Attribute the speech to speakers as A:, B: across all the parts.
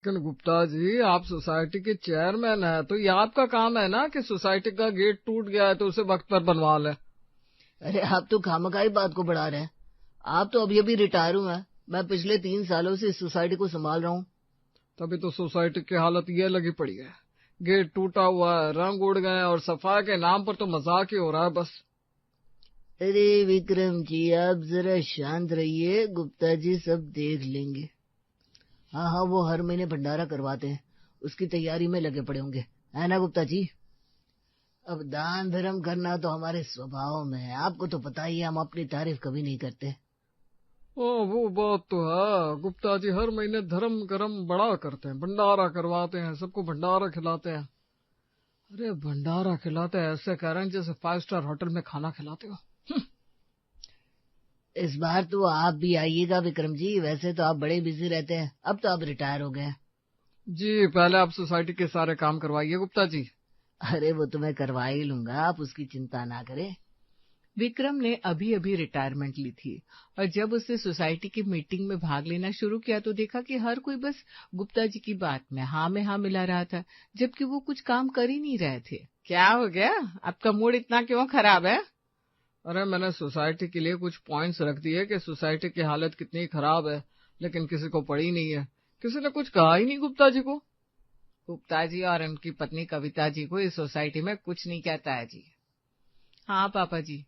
A: लेकिन गुप्ता जी, आप सोसाइटी के चेयरमैन हैं, तो ये आपका काम है ना कि सोसाइटी का गेट टूट गया है तो उसे वक्त पर बनवा लें।
B: अरे आप तो खामखाई बात को बढ़ा रहे हैं। आप तो अभी अभी रिटायर हुए हैं। मैं पिछले 3 सालों से इस सोसाइटी को संभाल रहा हूँ।
A: तभी तो सोसाइटी की हालत ये लगी पड़ी है। गेट टूटा हुआ है, रंग उड़ गए हैं और सफाई के नाम पर तो मजाक ही हो रहा है बस।
B: अरे विक्रम जी, आप जरा शांत रहिए, गुप्ता जी सब देख लेंगे। हाँ हाँ, वो हर महीने भंडारा करवाते हैं, उसकी तैयारी में लगे पड़े होंगे, है ना गुप्ता जी? अब दान धर्म करना तो हमारे स्वभाव में है, आपको तो पता ही है, हम अपनी तारीफ कभी नहीं करते।
A: ओ, वो बात तो है। गुप्ता जी हर महीने धर्म कर्म बड़ा करते हैं, भंडारा करवाते हैं, सबको भंडारा खिलाते हैं। अरे भंडारा खिलाते हैं, ऐसे कह रहे हैं जैसे 5 स्टार होटल में खाना खिलाते हो।
B: इस बार तो आप भी आइएगा विक्रम जी, वैसे तो आप बड़े बिजी रहते हैं, अब तो आप रिटायर हो गए हैं।
A: जी, पहले आप सोसाइटी के सारे काम करवाइए गुप्ता जी।
B: अरे वो तो मैं करवा ही लूंगा, आप उसकी चिंता ना करें।
C: विक्रम ने अभी अभी रिटायरमेंट ली थी और जब उसने सोसाइटी की मीटिंग में भाग लेना शुरू किया तो देखा कि हर कोई बस गुप्ता जी की बात में हाँ मिला रहा था, जबकि वो कुछ काम कर ही नहीं रहे थे। क्या हो गया? आपका मूड इतना क्यों खराब है?
A: अरे मैंने सोसाइटी के लिए कुछ पॉइंट्स रख दिए कि सोसाइटी की हालत कितनी खराब है, लेकिन किसी को पड़ी नहीं है। किसी ने कुछ कहा ही नहीं गुप्ता जी को।
C: गुप्ता जी और उनकी पत्नी कविता जी को इस सोसाइटी में कुछ नहीं कहता है जी। हाँ पापा जी,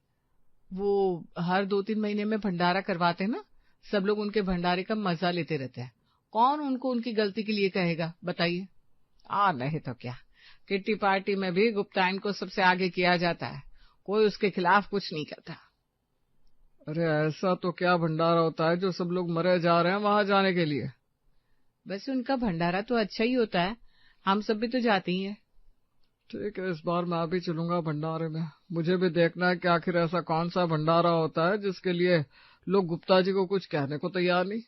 C: वो हर 2-3 महीने में भंडारा करवाते हैं ना, सब लोग उनके भंडारे का मजा लेते रहते हैं। कौन उनको उनकी गलती के लिए कहेगा, बताइए? नहीं तो क्या, किट्टी पार्टी में भी गुप्तायन को सबसे आगे किया जाता है, कोई उसके खिलाफ कुछ नहीं कहता।
A: अरे ऐसा तो क्या भंडारा होता है जो सब लोग मरे जा रहे हैं वहां जाने के लिए?
C: वैसे उनका भंडारा तो अच्छा ही होता है, हम सब भी तो जाते ही हैं।
A: ठीक है, इस बार मैं भी चलूंगा भंडारे में। मुझे भी देखना है कि आखिर ऐसा कौन सा भंडारा होता है जिसके लिए लोग गुप्ता जी को कुछ कहने को तैयार नहीं।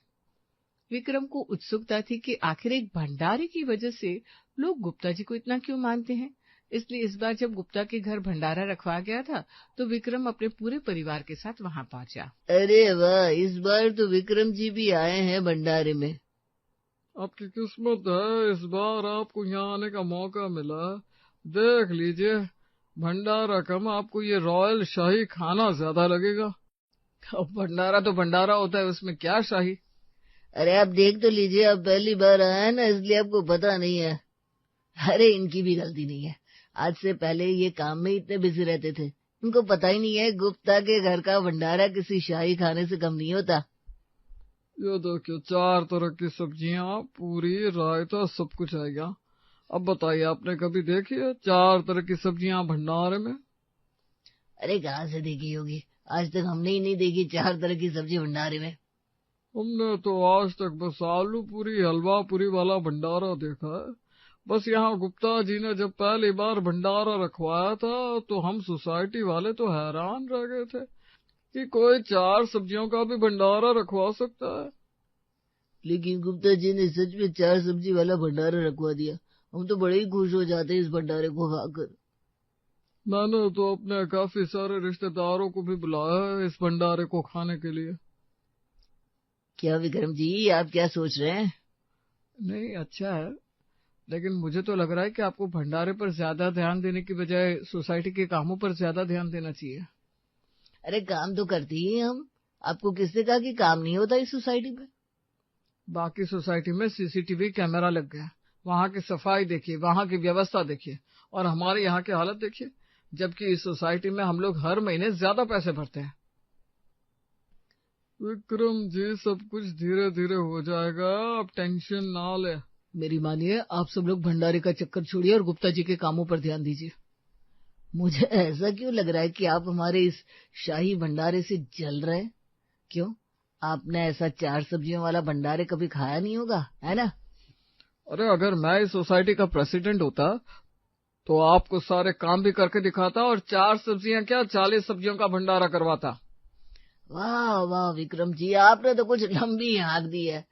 C: विक्रम को उत्सुकता थी कि आखिर एक भंडारे की वजह से लोग गुप्ता जी को इतना क्यों मानते हैं। इसलिए इस बार जब गुप्ता के घर भंडारा रखवा गया था तो विक्रम अपने पूरे परिवार के साथ वहां पहुंचा।
B: अरे वाह, इस बार तो विक्रम जी भी आए हैं भंडारे में।
A: आपकी किस्मत है, इस बार आपको यहाँ आने का मौका मिला। देख लीजिए, भंडारा कम, आपको ये रॉयल शाही खाना ज्यादा लगेगा। अब भंडारा तो भंडारा होता है, उसमें क्या शाही।
B: अरे आप देख तो लीजिए, आप पहली बार आए हैं ना, इसलिए आपको पता नहीं है। अरे इनकी भी गलती नहीं है, आज से पहले ये काम में इतने बिजी रहते थे, इनको पता ही नहीं है गुप्ता के घर का भंडारा किसी शाही खाने से कम नहीं होता।
A: ये देखिए, 4 तरह की सब्जियां, पूरी, रायता, सब कुछ है यहाँ। अब बताइए, आपने कभी देखी है 4 तरह की सब्जियां भंडारे में?
B: अरे कहाँ से देखी होगी, आज तक हमने ही नहीं देखी 4 तरह की सब्जी भंडारे में।
A: हमने तो आज तक बस आलू पूरी, हलवा पूरी वाला भंडारा देखा है। बस यहाँ गुप्ता जी ने जब पहली बार भंडारा रखवाया था तो हम सोसाइटी वाले तो हैरान रह गए थे कि कोई 4 सब्जियों का भी भंडारा रखवा सकता है।
B: लेकिन गुप्ता जी ने सच में 4 सब्जी वाला भंडारा रखवा दिया, हम तो बड़े ही खुश हो जाते हैं इस भंडारे को खाकर।
A: मैंने तो अपने काफी सारे रिश्तेदारों को भी बुलाया है इस भंडारे को खाने के लिए।
B: क्या विक्रम जी, आप क्या सोच रहे हैं?
A: नहीं, अच्छा है, लेकिन मुझे तो लग रहा है कि आपको भंडारे पर ज्यादा ध्यान देने की बजाय सोसाइटी के कामों पर ज्यादा ध्यान देना चाहिए।
B: अरे काम तो करते ही हैं हम, आपको किसने कहा कि काम नहीं होता इस सोसाइटी में?
A: बाकी सोसाइटी में सीसीटीवी कैमरा लग गया, वहां की सफाई देखिए, वहां की व्यवस्था देखिए, और हमारे यहाँ की हालत देखिए, जबकि इस सोसाइटी में हम लोग हर महीने ज्यादा पैसे भरते हैं। विक्रम जी, सब कुछ धीरे धीरे हो जाएगा, आप टेंशन ना ले।
B: मेरी मानिए, आप सब लोग भंडारे का चक्कर छोड़िए और गुप्ता जी के कामों पर ध्यान दीजिए। मुझे ऐसा क्यों लग रहा है कि आप हमारे इस शाही भंडारे से जल रहे हैं? क्यों, आपने ऐसा 4 सब्जियों वाला भंडारे कभी खाया नहीं होगा, है ना?
A: अरे अगर मैं इस सोसाइटी का प्रेसिडेंट होता तो आपको सारे काम भी करके दिखाता और 4 सब्जियां क्या, 40 सब्जियों का भंडारा करवाता।
B: वाह वाह विक्रम जी, आपने तो कुछ लंबी हाँक दी है।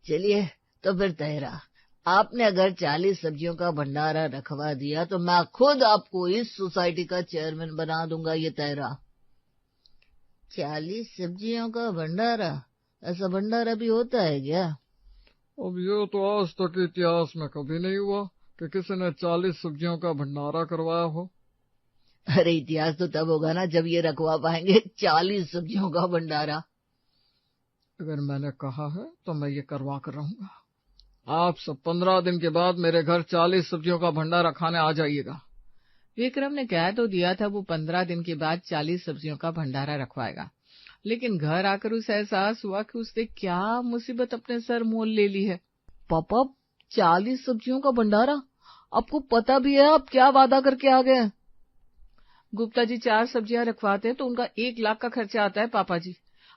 B: चलिए, तो फिर तय रहा, आपने अगर 40 सब्जियों का भंडारा रखवा दिया तो मैं खुद आपको इस सोसाइटी का चेयरमैन बना दूंगा, ये तय रहा। 40 सब्जियों का भंडारा, ऐसा भंडारा भी होता है क्या?
A: अब ये तो आज तक इतिहास में कभी नहीं हुआ कि किसी ने 40 सब्जियों का भंडारा करवाया हो।
B: अरे इतिहास तो तब होगा ना जब ये रखवा पाएंगे 40 सब्जियों का भंडारा।
A: अगर मैंने कहा है तो मैं ये करवा कर रहूंगा। आप सब 15 दिन के बाद मेरे घर 40 सब्जियों का भंडारा खाने आ जाइएगा।
C: विक्रम ने कह तो दिया था वो 15 दिन के बाद 40 सब्जियों का भंडारा रखवाएगा, लेकिन घर आकर उसे एहसास हुआ कि उसने क्या मुसीबत अपने सर मोल ले ली है।
B: पापा 40 सब्जियों का भंडारा, आपको पता भी है आप क्या वादा करके आ गए?
C: गुप्ता जी 4 सब्जियां रखवाते हैं तो उनका 1 लाख का खर्चा आता है। पापा जी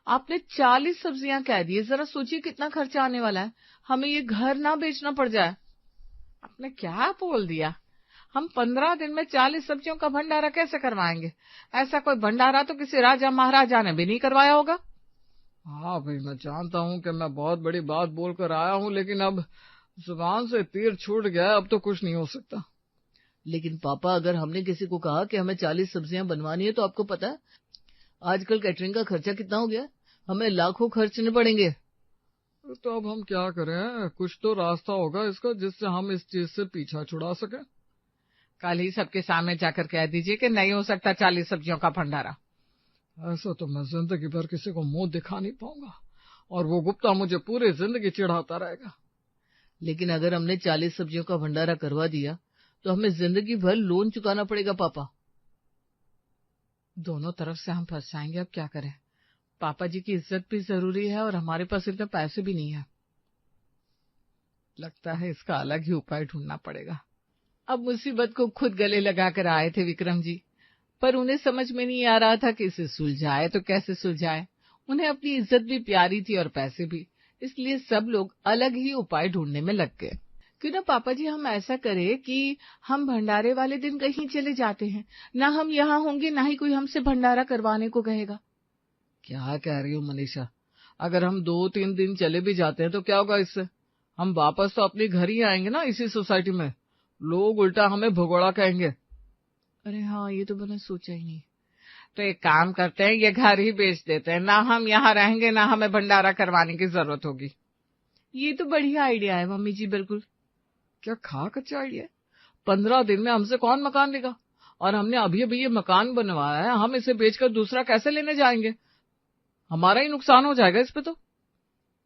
C: आपने 40 सब्जियां कह दी, जरा सोचिए कितना खर्चा आने वाला है। हमें ये घर ना बेचना पड़ जाए। आपने क्या बोल दिया? हम 15 दिन में 40 सब्जियों का भंडारा कैसे करवाएंगे? ऐसा कोई भंडारा तो किसी राजा महाराजा ने भी नहीं करवाया होगा।
A: हाँ भाई, मैं जानता हूँ कि मैं बहुत बड़ी बात बोलकर आया हूँ, लेकिन अब जुबान से तीर छूट गया है, अब तो कुछ नहीं हो सकता।
B: लेकिन पापा अगर हमने किसी को कहा कि हमें 40 सब्जियां बनवानी है तो आपको पता है आजकल कैटरिंग का खर्चा कितना हो गया? हमें लाखों खर्चने पड़ेंगे।
A: तो अब हम क्या करें? कुछ तो रास्ता होगा इसका जिससे हम इस चीज से पीछा छुड़ा सके।
C: कल ही सबके सामने जाकर कह दीजिए कि नहीं हो सकता 40 सब्जियों का भंडारा।
A: ऐसा तो मैं जिंदगी भर किसी को मुंह दिखा नहीं पाऊंगा, और वो गुप्ता मुझे पूरी जिंदगी चिढ़ाता रहेगा।
B: लेकिन अगर हमने 40 सब्जियों का भंडारा करवा दिया तो हमें जिंदगी भर लोन चुकाना पड़ेगा पापा।
C: दोनों तरफ से हम फंस जाएंगे, अब क्या करें? पापा जी की इज्जत भी जरूरी है और हमारे पास इतने पैसे भी नहीं है। लगता है इसका अलग ही उपाय ढूंढना पड़ेगा। अब मुसीबत को खुद गले लगाकर आए थे विक्रम जी, पर उन्हें समझ में नहीं आ रहा था कि इसे सुलझाए तो कैसे सुलझाए। उन्हें अपनी इज्जत भी प्यारी थी और पैसे भी, इसलिए सब लोग अलग ही उपाय ढूंढने में लग गए। क्यों ना पापा जी हम ऐसा करें कि हम भंडारे वाले दिन कहीं चले जाते हैं, ना हम यहाँ होंगे ना ही कोई हमसे भंडारा करवाने को कहेगा।
A: क्या कह रही हो मनीषा? अगर हम 2-3 दिन चले भी जाते हैं तो क्या होगा इससे? हम वापस तो अपने घर ही आएंगे ना, इसी सोसाइटी में। लोग उल्टा हमें भगोड़ा कहेंगे।
C: अरे हाँ, ये तो मैंने सोचा ही नहीं। तो एक काम करते हैं, ये घर ही बेच देते हैं, ना हम यहाँ रहेंगे ना हमें भंडारा करवाने की जरूरत होगी। ये तो बढ़िया आइडिया है मम्मी जी, बिल्कुल।
A: क्या खा कच्चा आइडिया? 15 दिन में हमसे कौन मकान लेगा? और हमने अभी अभी ये मकान बनवाया है, हम इसे बेचकर दूसरा कैसे लेने जाएंगे? हमारा ही नुकसान हो जाएगा इस पे तो।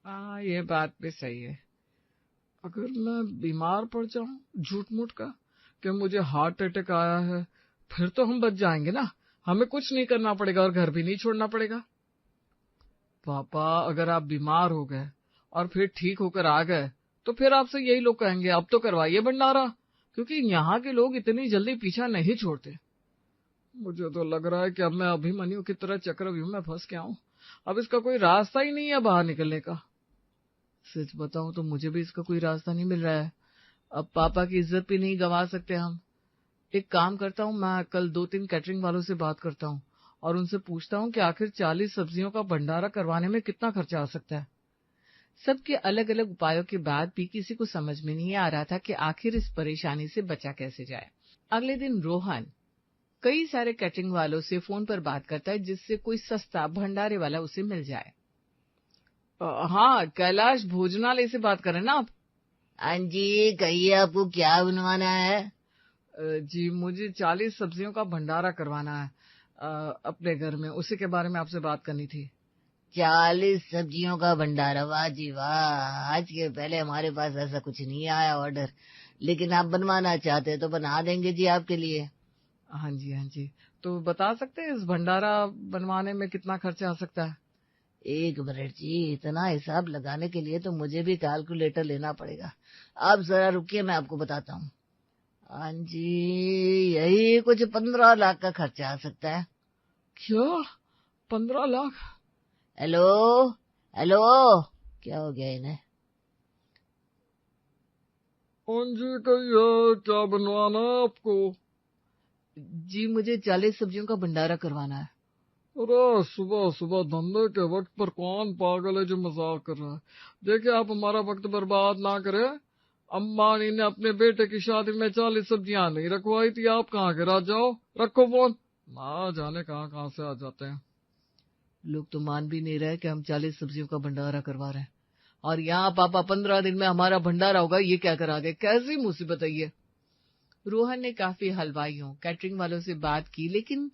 C: हाँ, ये बात भी सही है।
A: अगर मैं बीमार पड़ जाऊं झूठ मूठ का कि मुझे हार्ट अटैक आया है, फिर तो हम बच जाएंगे ना, हमें कुछ नहीं करना पड़ेगा और घर भी नहीं छोड़ना पड़ेगा। पापा अगर आप बीमार हो गए और फिर ठीक होकर आ गए तो फिर आपसे यही लोग कहेंगे अब तो करवाइए भंडारा, क्योंकि यहाँ के लोग इतनी जल्दी पीछा नहीं छोड़ते। मुझे तो लग रहा है कि अब मैं अभिमन्यु की तरह चक्रव्यूह में फंस गया हूँ। अब इसका कोई रास्ता ही नहीं है बाहर निकलने का।
B: सच बताऊं तो मुझे भी इसका कोई रास्ता नहीं मिल रहा है। अब पापा की इज्जत भी नहीं गंवा सकते हम। एक काम करता हूँ, मैं कल 2-3 कैटरिंग वालों से बात करता हूँ और उनसे पूछता हूँ कि आखिर 40 सब्जियों का भंडारा करवाने में कितना खर्चा आ सकता है। सबके अलग अलग उपायों के बाद भी किसी को समझ में नहीं आ रहा था कि आखिर इस परेशानी से बचा कैसे जाए। अगले दिन रोहन कई सारे कैटरिंग वालों से फोन पर बात करता है जिससे कोई सस्ता भंडारे वाला उसे मिल जाए।
A: हाँ, कैलाश भोजनालय से बात कर रहे हैं ना आप?
B: हाँ जी, कहिए आपको क्या बनवाना है?
A: जी, मुझे 40 सब्जियों का भंडारा करवाना है अपने घर में, उसी के बारे में आपसे बात करनी थी।
B: 40 सब्जियों का भंडारा? वाह जी वाह, आज के पहले हमारे पास ऐसा कुछ नहीं आया ऑर्डर, लेकिन आप बनवाना चाहते हैं तो बना देंगे जी आपके लिए।
A: हाँ जी, हाँ जी। तो बता सकते हैं इस भंडारा बनवाने में कितना खर्चा आ सकता है?
B: एक मिनट जी, इतना हिसाब लगाने के लिए तो मुझे भी कैलकुलेटर लेना पड़ेगा। आप जरा रुकिए, मैं आपको बताता हूँ। हाँ जी, यही कुछ 15 लाख का खर्चा आ सकता है।
A: क्या 15 लाख?
B: हेलो हेलो, क्या हो गया इन्हें?
A: हाँ जी, कहिए क्या बनवाना है आपको?
B: जी, मुझे 40 सब्जियों का भंडारा करवाना है।
A: अरे सुबह सुबह धंधे के वक्त पर कौन पागल है जो मजाक कर रहा है? देखिए, आप हमारा वक्त बर्बाद ना करें। अम्बानी ने अपने बेटे की शादी में 40 सब्जियां नहीं रखवाई थी, आप कहाँ के राजा हो? रखो फोन, ना जाने कहाँ कहाँ से आ जाते हैं।
B: लोग तो मान भी नहीं रहे कि हम 40 सब्जियों का भंडारा करवा रहे हैं।
C: और यहाँ पापा 15 दिन में हमारा भंडारा होगा, ये क्या करा गए, कैसी मुसीबत है ये। रोहन ने काफी हलवाइयों कैटरिंग वालों से बात की, लेकिन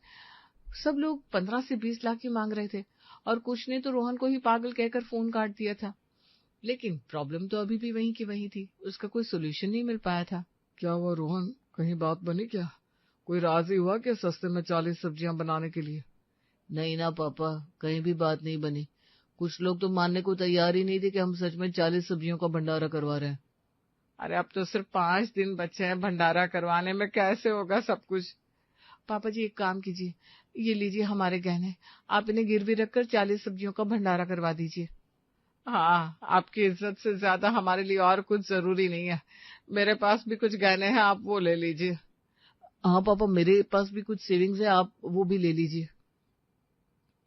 C: सब लोग 15 से 20 लाख ही मांग रहे थे और कुछ ने तो रोहन को ही पागल कहकर फोन काट दिया था। लेकिन प्रॉब्लम तो अभी भी वहीं की वहीं थी, उसका कोई सोल्यूशन नहीं मिल पाया था।
A: क्या हुआ रोहन, कहीं बात बनी क्या? कोई राजी हुआ क्या सस्ते में 40 सब्जियां बनाने के लिए?
B: नहीं ना पापा, कहीं भी बात नहीं बनी। कुछ लोग तो मानने को तैयार ही नहीं थे कि हम सच में 40 सब्जियों का भंडारा करवा रहे हैं।
C: अरे अब तो सिर्फ 5 दिन बचे हैं भंडारा करवाने में, कैसे होगा सब कुछ। पापा जी एक काम कीजिए, ये लीजिए हमारे गहने, आप इन्हें गिरवी रखकर 40 सब्जियों का भंडारा करवा दीजिए। हाँ, आपकी इज्जत से ज्यादा हमारे लिए और कुछ जरूरी नहीं है। मेरे पास भी कुछ गहने हैं, आप वो ले लीजिए।
B: हाँ पापा, मेरे पास भी कुछ सेविंग्स है, आप वो भी ले लीजिए।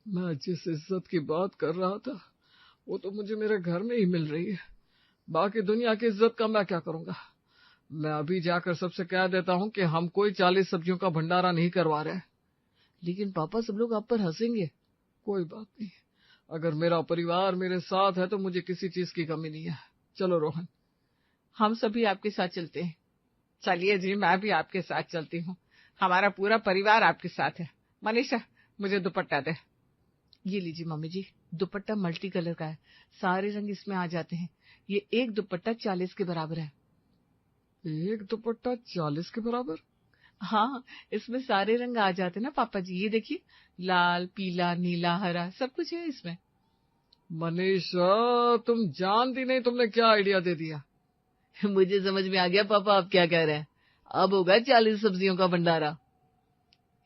A: मैं जिस इज्जत की बात कर रहा था वो तो मुझे मेरे घर में ही मिल रही है, बाकी दुनिया की इज्जत का मैं क्या करूंगा। मैं अभी जाकर सबसे कह देता हूँ कि हम कोई 40 सब्जियों का भंडारा नहीं करवा रहे।
B: लेकिन पापा सब लोग आप पर हंसेंगे।
A: कोई बात नहीं, अगर मेरा परिवार मेरे साथ है तो मुझे किसी चीज की कमी नहीं है। चलो रोहन,
C: हम सभी आपके साथ चलते हैं। चलिए जी, मैं भी आपके साथ चलती हूँ, हमारा पूरा परिवार आपके साथ है। मनीषा, मुझे दुपट्टा दे। ये लीजिए मम्मी जी, दुपट्टा मल्टी कलर का है, सारे रंग इसमें आ जाते हैं। ये एक दुपट्टा 40 के बराबर है।
A: एक दुपट्टा 40 के बराबर?
C: हाँ, इसमें सारे रंग आ जाते हैं ना पापा जी, ये देखिए, लाल, पीला, नीला, हरा, सब कुछ है इसमें।
A: मनीषा, तुम जानती नहीं तुमने क्या आइडिया दे दिया।
B: मुझे समझ में आ गया पापा आप क्या कह रहे हैं, अब होगा 40 सब्जियों का भंडारा।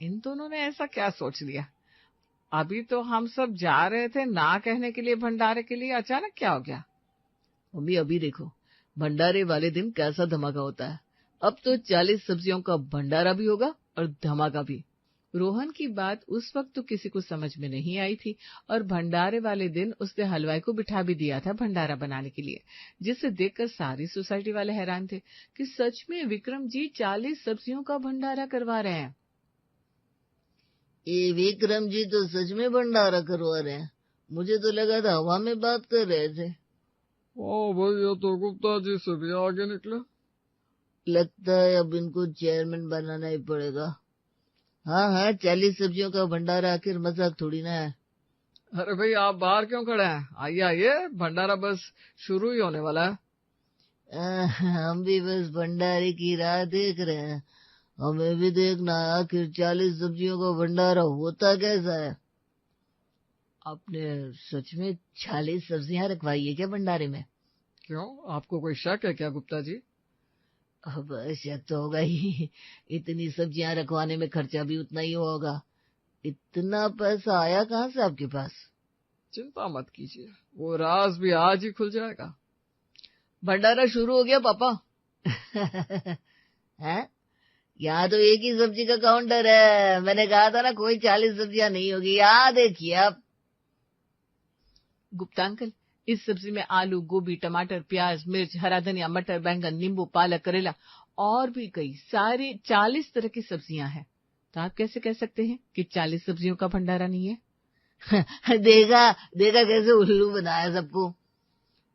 C: इन दोनों ने ऐसा क्या सोच लिया? अभी तो हम सब जा रहे थे ना कहने के लिए भंडारे के लिए, अचानक क्या हो गया?
B: मम्मी अभी देखो, भंडारे वाले दिन कैसा धमाका होता है। अब तो 40 सब्जियों का भंडारा भी होगा और धमाका भी।
C: रोहन की बात उस वक्त तो किसी को समझ में नहीं आई थी और भंडारे वाले दिन उसने हलवाई को बिठा भी दिया था भंडारा बनाने के लिए, जिसे देखकर सारी सोसाइटी वाले हैरान थे कि सच में विक्रम जी 40 सब्जियों का भंडारा करवा रहे हैं।
B: ये विक्रम जी तो सच में भंडारा करवा रहे हैं, मुझे तो लगा था हवा में बात कर रहे थे।
A: ओ भैया, तो गुप्ता जी से भी आगे निकले।
B: लगता है अब इनको चेयरमैन बनाना ही पड़ेगा। हाँ हाँ, 40 सब्जियों का भंडारा आखिर मजाक थोड़ी ना है।
A: अरे भाई, आप बाहर क्यों खड़े हैं? आइए आइए, भंडारा बस शुरू ही होने वाला है।
B: हम भी बस भंडारे की राह देख रहे हैं, हमें भी देखना है आखिर 40 सब्जियों का भंडारा होता कैसा है। आपने सच में 40 सब्जियां रखवाई है क्या भंडारे में?
A: क्यों, आपको कोई शक है क्या गुप्ता जी?
B: अब शक तो होगा ही, इतनी सब्जियां रखवाने में खर्चा भी उतना ही होगा। इतना पैसा आया कहाँ से आपके पास?
A: चिंता मत कीजिए, वो राज भी आज ही खुल जाएगा।
B: भंडारा शुरू हो गया पापा। हैं? यहाँ तो एक ही सब्जी का काउंटर है, मैंने कहा था ना कोई 40 सब्जियां नहीं होगी। यहाँ देखिए आप।
C: गुप्ता अंकल, इस सब्जी में आलू, गोभी, टमाटर, प्याज, मिर्च, हरा धनिया, मटर, बैंगन, नींबू, पालक, करेला और भी कई सारे 40 तरह की सब्जियां हैं। तो आप कैसे कह सकते हैं कि 40 सब्जियों का भंडारा नहीं है?
B: देखा देखा कैसे उल्लू बनाया सबको।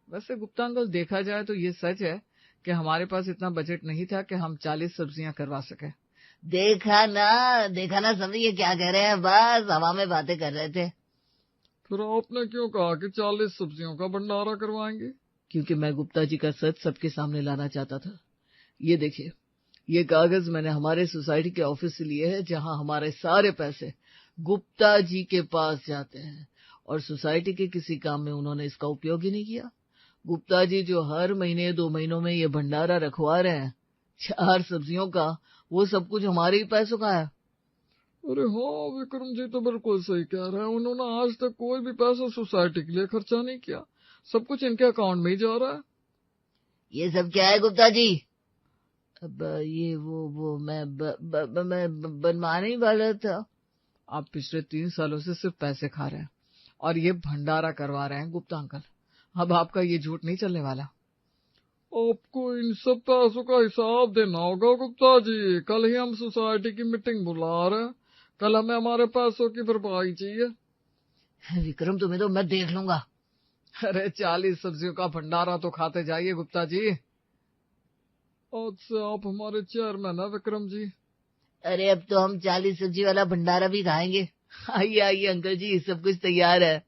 A: वैसे गुप्ता अंकल, देखा जाए तो ये सच है कि हमारे पास इतना बजट नहीं था कि हम 40 सब्जियां करवा सके।
B: देखा ना समझ ये क्या कह रहे हैं, बस हवा में बातें कर रहे थे।
A: फिर आपने क्यों कहा कि 40 सब्जियों का भंडारा करवाएंगे?
B: क्योंकि मैं गुप्ता जी का सच सबके सामने लाना चाहता था। ये देखिए, ये कागज मैंने हमारे सोसाइटी के ऑफिस से लिए हैं, जहां हमारे सारे पैसे गुप्ता जी के पास जाते हैं और सोसाइटी के किसी काम में उन्होंने इसका उपयोग ही नहीं किया। गुप्ता जी जो हर महीने 2 महीनों में ये भंडारा रखवा रहे हैं 4 सब्जियों का, वो सब कुछ हमारे ही पैसों का है।
A: अरे हाँ, विक्रम जी तो बिल्कुल सही कह रहे हैं। उन्होंने आज तक कोई भी पैसा सोसाइटी के लिए खर्चा नहीं किया, सब कुछ इनके अकाउंट में ही जा रहा है।
B: ये सब क्या है गुप्ता जी? अब ये वो मैं बनवाने ही वाला था।
A: आप पिछले 3 सालों से सिर्फ पैसे खा रहे हैं और ये भंडारा करवा रहे हैं गुप्ता अंकल। अब आपका ये झूठ नहीं चलने वाला। आपको इन सब पैसों का हिसाब देना होगा गुप्ता जी। कल ही हम सोसाइटी की मीटिंग बुला रहे हैं, कल हमें हमारे पैसों की भरपाई चाहिए।
B: विक्रम, तुम्हें तो मैं देख लूंगा।
A: अरे 40 सब्जियों का भंडारा तो खाते जाइए गुप्ता जी। आज से आप हमारे चेयरमैन है विक्रम जी।
B: अरे अब तो हम 40 सब्जी वाला भंडारा भी खाएंगे। आइए आइए अंकल जी, सब कुछ तैयार है।